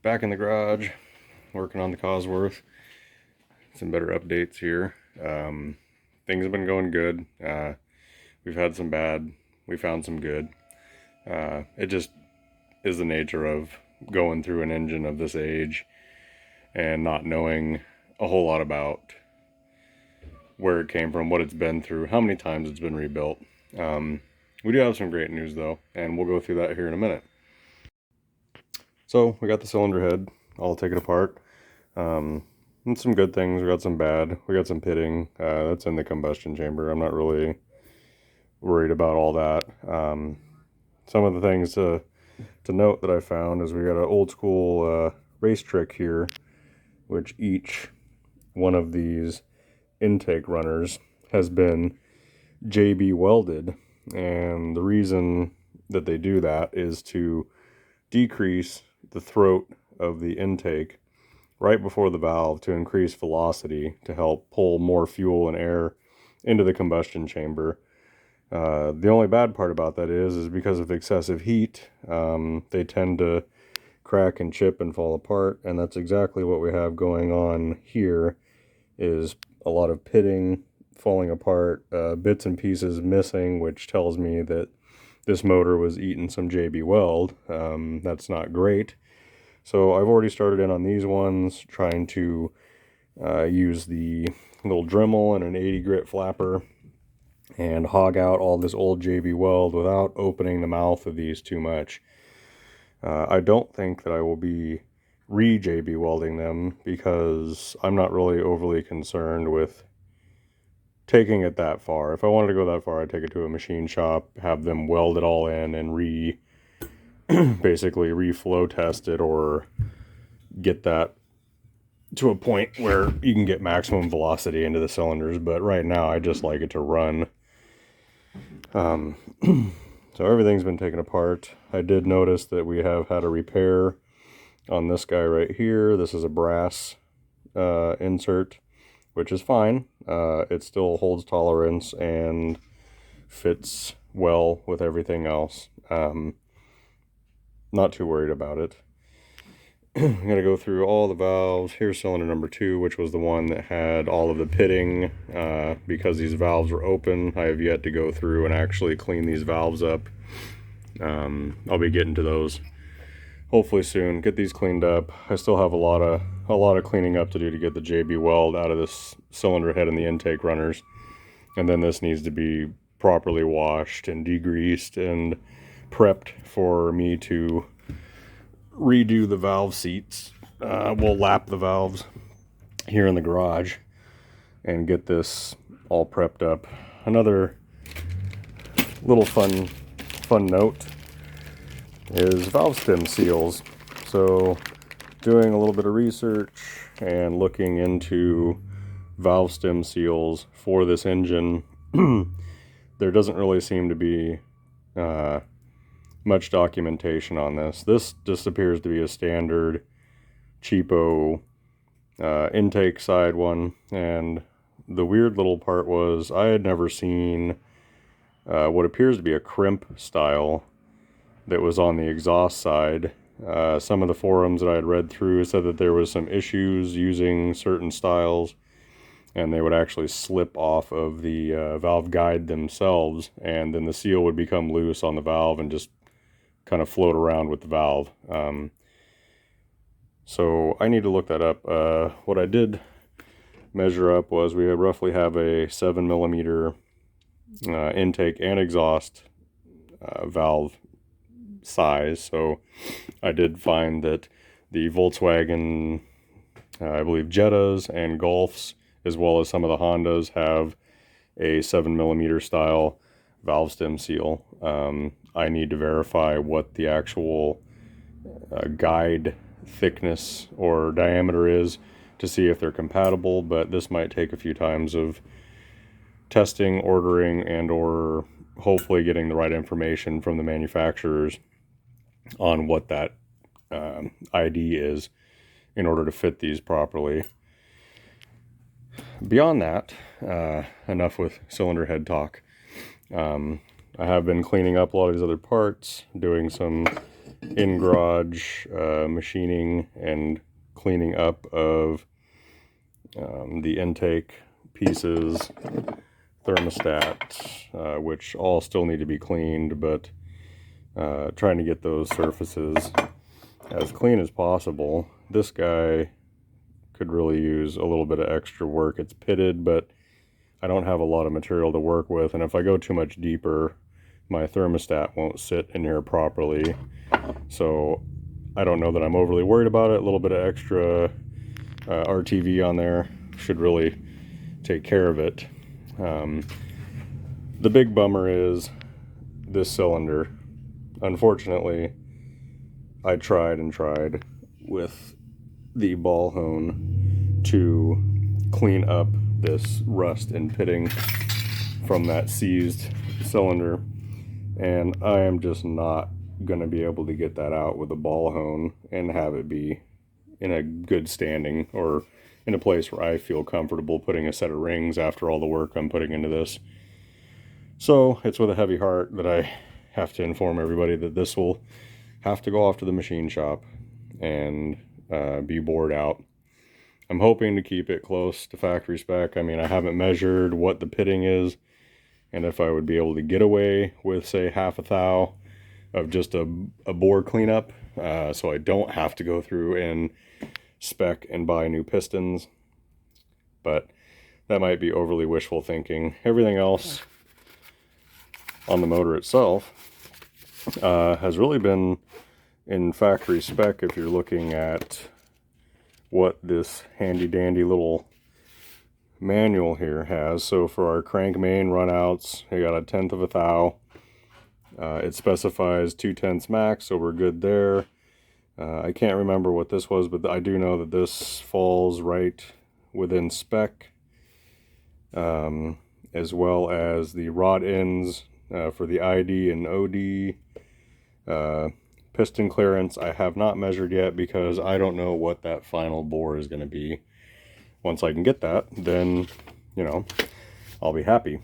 Back in the garage, working on the Cosworth. Some better updates here. Things have been going good. We've had some bad, we found some good. It just is the nature of going through an engine of this age and not knowing a whole lot about where it came from, what it's been through, how many times it's been rebuilt. We do have some great news though, and we'll go through that here in a minute. So we got the cylinder head, I'll take it apart. And some good things, we got some bad, we got some pitting, that's in the combustion chamber. I'm not really worried about all that. Some of the things to note that I found is we got an old school race trick here, which each one of these intake runners has been JB welded, and the reason that they do that is to decrease the throat of the intake right before the valve to increase velocity to help pull more fuel and air into the combustion chamber. The only bad part about that is because of excessive heat, they tend to crack and chip and fall apart, and that's exactly what we have going on here. Is a lot of pitting, falling apart, bits and pieces missing, which tells me that this motor was eating some JB weld. That's not great. So I've already started in on these ones, trying to use the little Dremel and an 80 grit flapper and hog out all this old JB weld without opening the mouth of these too much. I don't think that I will be re-JB welding them because I'm not really overly concerned with taking it that far. If I wanted to go that far, I'd take it to a machine shop, have them weld it all in and basically re-flow test it, or get that to a point where you can get maximum velocity into the cylinders. But right now I just like it to run. So everything's been taken apart. I did notice that we have had a repair on this guy right here. This is a brass insert, which is fine. It still holds tolerance and fits well with everything else. Not too worried about it. I'm going to go through all the valves. Here's cylinder number 2, which was the one that had all of the pitting. Because these valves were open, I have yet to go through and actually clean these valves up. I'll be getting to those hopefully soon. Get these cleaned up. I still have a lot of cleaning up to do to get the JB weld out of this cylinder head and the intake runners. And then this needs to be properly washed and degreased and prepped for me to redo the valve seats. We'll lap the valves here in the garage and get this all prepped up. Another little fun note is valve stem seals. So doing a little bit of research and looking into valve stem seals for this engine, there doesn't really seem to be much documentation on this. This just appears to be a standard cheapo intake side one, and the weird little part was I had never seen what appears to be a crimp style that was on the exhaust side. Some of the forums that I had read through said that there was some issues using certain styles, and they would actually slip off of the valve guide themselves, and then the seal would become loose on the valve and just kind of float around with the valve. So I need to look that up. What I did measure up was we roughly have a 7mm intake and exhaust valve size. So I did find that the Volkswagen, I believe Jettas and Golfs, as well as some of the Hondas, have a 7mm style valve stem seal. I need to verify what the actual guide thickness or diameter is to see if they're compatible, but this might take a few times of testing, ordering, and or hopefully getting the right information from the manufacturers on what that ID is in order to fit these properly. Beyond that, enough with cylinder head talk. I have been cleaning up a lot of these other parts, doing some in-garage machining and cleaning up of the intake pieces, thermostat, which all still need to be cleaned, but trying to get those surfaces as clean as possible. This guy could really use a little bit of extra work. It's pitted, but I don't have a lot of material to work with, and if I go too much deeper, my thermostat won't sit in here properly. So I don't know that I'm overly worried about it. A little bit of extra RTV on there should really take care of it. The big bummer is this cylinder. Unfortunately, I tried and tried with the ball hone to clean up this rust and pitting from that seized cylinder, and I am just not going to be able to get that out with a ball hone and have it be in a good standing or in a place where I feel comfortable putting a set of rings after all the work I'm putting into this. So it's with a heavy heart that I have to inform everybody that this will have to go off to the machine shop and be bored out. I'm hoping to keep it close to factory spec. I mean, I haven't measured what the pitting is, and if I would be able to get away with, say, half a thou of just a bore cleanup, so I don't have to go through and spec and buy new pistons. But that might be overly wishful thinking. Everything else on the motor itself has really been in factory spec if you're looking at what this handy dandy little manual here has. So for our crank main runouts, we got a 1/10 of a thou. It specifies 2/10 max, so we're good there. I can't remember what this was, but I do know that this falls right within spec, as well as the rod ends for the ID and OD. Piston clearance I have not measured yet because I don't know what that final bore is going to be. Once I can get that, then, you know, I'll be happy.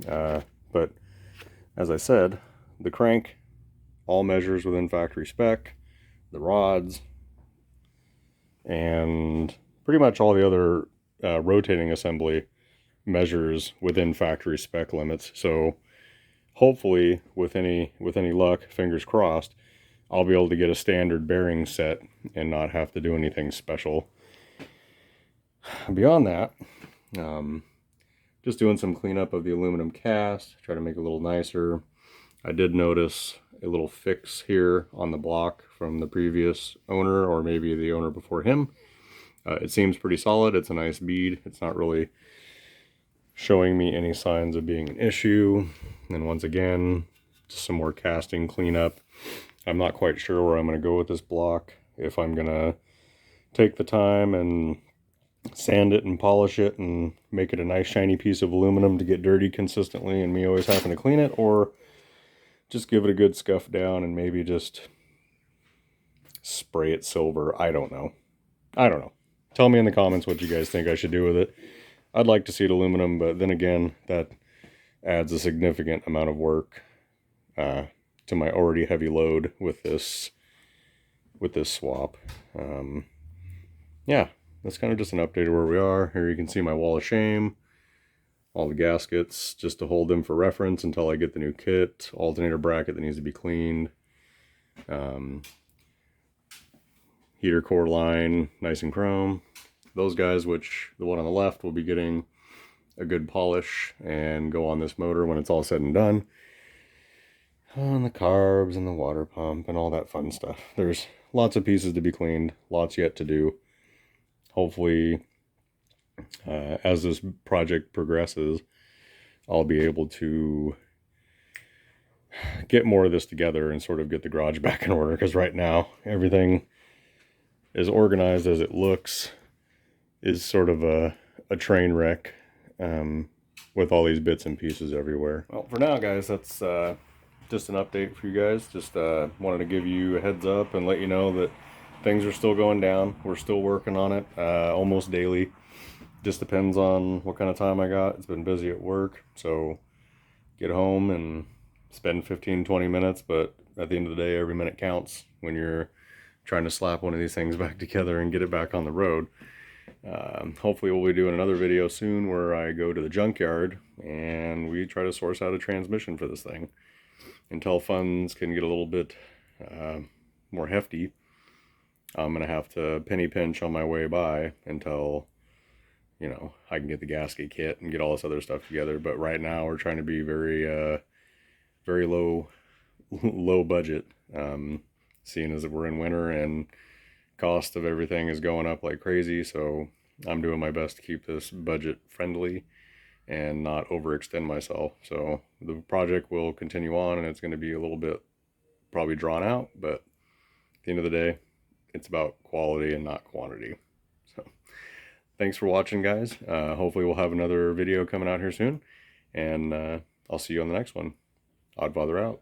But as I said, the crank all measures within factory spec, the rods, and pretty much all the other rotating assembly measures within factory spec limits. So hopefully, with any luck, fingers crossed, I'll be able to get a standard bearing set and not have to do anything special. Beyond that, just doing some cleanup of the aluminum cast, try to make it a little nicer. I did notice a little fix here on the block from the previous owner, or maybe the owner before him. It seems pretty solid. It's a nice bead. It's not really showing me any signs of being an issue. And once again, just some more casting cleanup. I'm not quite sure where I'm going to go with this block. If I'm going to take the time and sand it and polish it and make it a nice shiny piece of aluminum to get dirty consistently and me always having to clean it, or just give it a good scuff down and maybe just spray it silver. I don't know. Tell me in the comments what you guys think I should do with it. I'd like to see it aluminum, but then again, that adds a significant amount of work to my already heavy load with this swap. Yeah, that's kind of just an update of where we are. Here you can see my wall of shame, all the gaskets, just to hold them for reference until I get the new kit, alternator bracket that needs to be cleaned, heater core line, nice and chrome. Those guys, which the one on the left will be getting a good polish and go on this motor when it's all said and done. And the carbs and the water pump and all that fun stuff. There's lots of pieces to be cleaned, lots yet to do. Hopefully, as this project progresses, I'll be able to get more of this together and sort of get the garage back in order, because right now everything is organized as it looks. is sort of a train wreck with all these bits and pieces everywhere. Well, for now, guys, that's just an update for you guys. Just wanted to give you a heads up and let you know that things are still going down. We're still working on it almost daily. Just depends on what kind of time I got. It's been busy at work, so get home and spend 15-20 minutes, but at the end of the day, every minute counts when you're trying to slap one of these things back together and get it back on the road. Hopefully we'll be doing another video soon where I go to the junkyard and we try to source out a transmission for this thing. Until funds can get a little bit more hefty, I'm gonna have to penny pinch on my way by until, you know, I can get the gasket kit and get all this other stuff together. But right now we're trying to be very very low budget, seeing as we're in winter and cost of everything is going up like crazy. So I'm doing my best to keep this budget friendly and not overextend myself. So the project will continue on, and it's going to be a little bit probably drawn out, but at the end of the day, it's about quality and not quantity. So thanks for watching, guys. Hopefully we'll have another video coming out here soon, and I'll see you on the next one. Oddfather out.